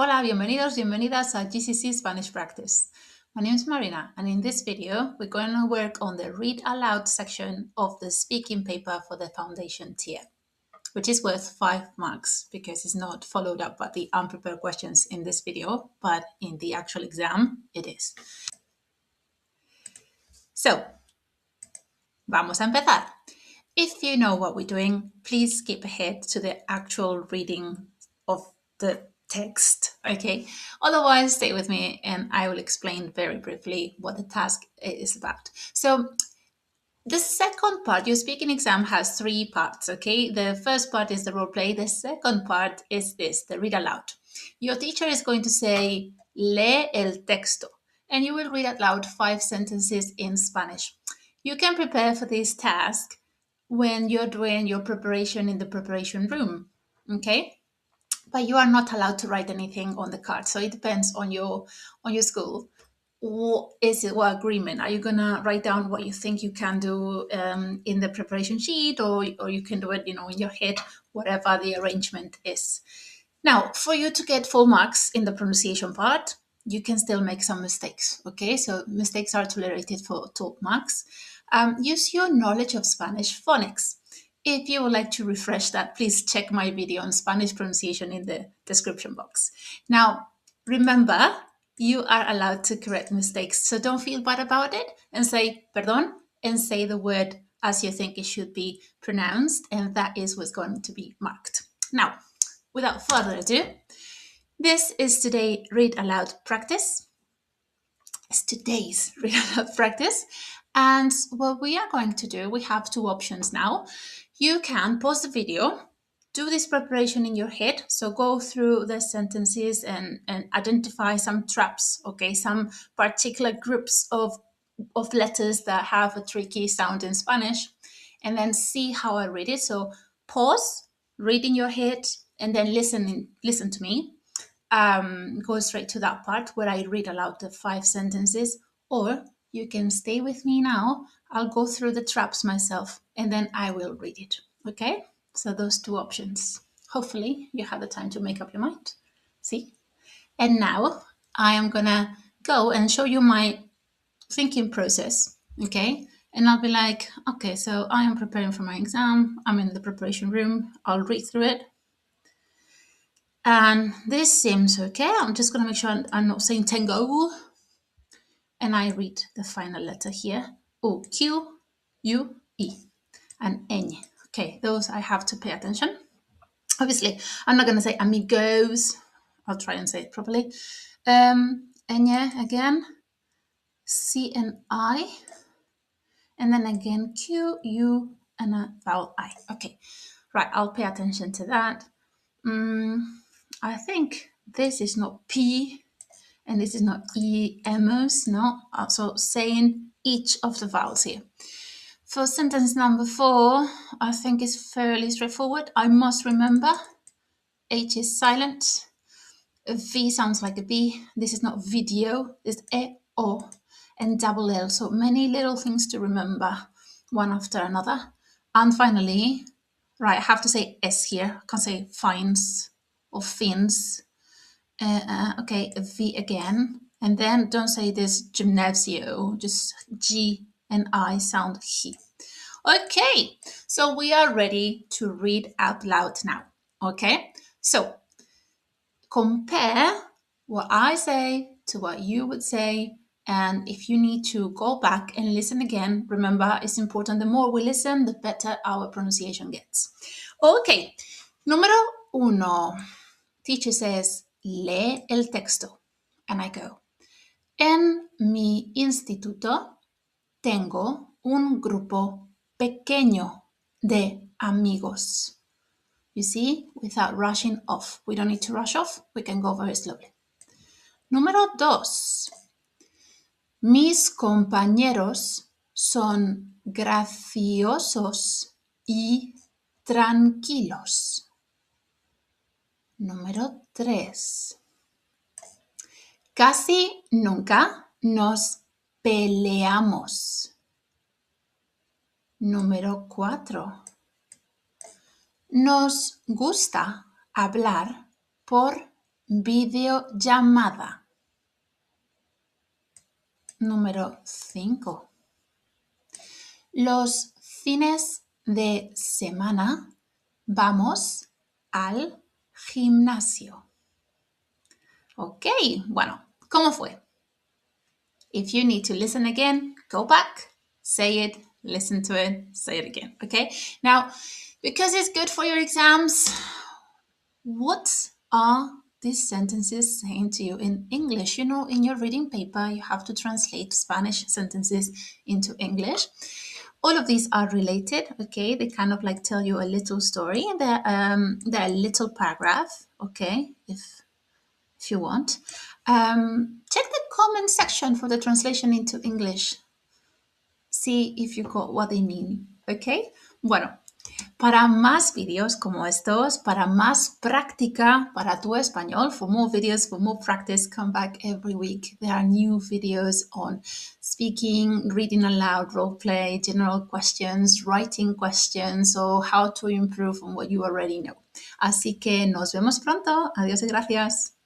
Hola, bienvenidos, bienvenidas a GCSE Spanish Practice. My name is Marina, and in this video, we're going to work on the Read Aloud section of the speaking paper for the foundation tier, which is worth 5 marks because it's not followed up by the unprepared questions in this video, but in the actual exam, it is. So, vamos a empezar. If you know what we're doing, please skip ahead to the actual reading of the text, okay? Otherwise, stay with me and I will explain very briefly what the task is about. So, the second part, your speaking exam has 3 parts, okay? The first part is the role play. The second part is this, the read aloud. Your teacher is going to say, lee el texto, and you will read out loud 5 sentences in Spanish. You can prepare for this task when you're doing your preparation in the preparation room, okay? But you are not allowed to write anything on the card. So it depends on your school. What agreement? Are you gonna write down what you think you can do in the preparation sheet, or you can do it, in your head, whatever the arrangement is. Now, for you to get full marks in the pronunciation part, you can still make some mistakes, okay? So mistakes are tolerated for 12 marks. Use your knowledge of Spanish phonics. If you would like to refresh that, please check my video on Spanish pronunciation in the description box. Now, remember, you are allowed to correct mistakes, so don't feel bad about it and say, perdón, and say the word as you think it should be pronounced, and that is what's going to be marked. Now, without further ado, this is today's read aloud practice. It's today's read aloud practice. And what we are going to do, we have 2 options now. You can pause the video, do this preparation in your head. So go through the sentences and identify some traps, okay? Some particular groups of letters that have a tricky sound in Spanish, and then see how I read it. So pause, read in your head, and then listen to me. Go straight to that part where I read aloud the 5 sentences, or you can stay with me now. I'll go through the traps myself and then I will read it. Okay? So those 2 options. Hopefully you have the time to make up your mind. See? And now I am gonna go and show you my thinking process. Okay? And I'll be like, okay, so I am preparing for my exam. I'm in the preparation room. I'll read through it. And this seems okay. I'm just going to make sure I'm not saying tango. And I read the final letter here. O, Q, U, E, and N. Okay, those I have to pay attention. Obviously, I'm not going to say amigos. I'll try and say it properly. N again. C and I. And then again, Q, U, and a vowel I. Okay, right, I'll pay attention to that. I think this is not P and this is not E, Ms, no. Also saying each of the vowels here. For sentence number 4, I think it's fairly straightforward. I must remember H is silent. V sounds like a B. This is not video. It's E, O, and double L. So many little things to remember, one after another. And finally, right, I have to say S here. I can't say fines or fins. Okay, a V again. And then don't say this gymnasio, just G and I sound he. Okay, so we are ready to read out loud now. Okay, so compare what I say to what you would say. And if you need to go back and listen again, remember, it's important. The more we listen, the better our pronunciation gets. Okay, número 1. Teacher says, lee el texto. And I go, en mi instituto tengo un grupo pequeño de amigos. You see, without rushing off. We don't need to rush off. We can go very slowly. Número 2. Mis compañeros son graciosos y tranquilos. Número 3. Casi nunca nos peleamos. Número 4. Nos gusta hablar por videollamada. Número 5. Los fines de semana vamos al gimnasio. Ok, bueno, ¿cómo fue? If you need to listen again, go back, say it, listen to it, say it again, okay? Now, because it's good for your exams, what are these sentences saying to you in English? You know, in your reading paper, you have to translate Spanish sentences into English. All of these are related, okay? They kind of like tell you a little story. They're a little paragraph, okay? If you want. Check the comment section for the translation into English. See if you got what they mean, okay? Bueno, para más vídeos como estos, para más práctica para tu español, for more videos, for more practice, come back every week. There are new videos on speaking, reading aloud, role play, general questions, writing questions, or how to improve on what you already know. Así que nos vemos pronto. Adiós y gracias.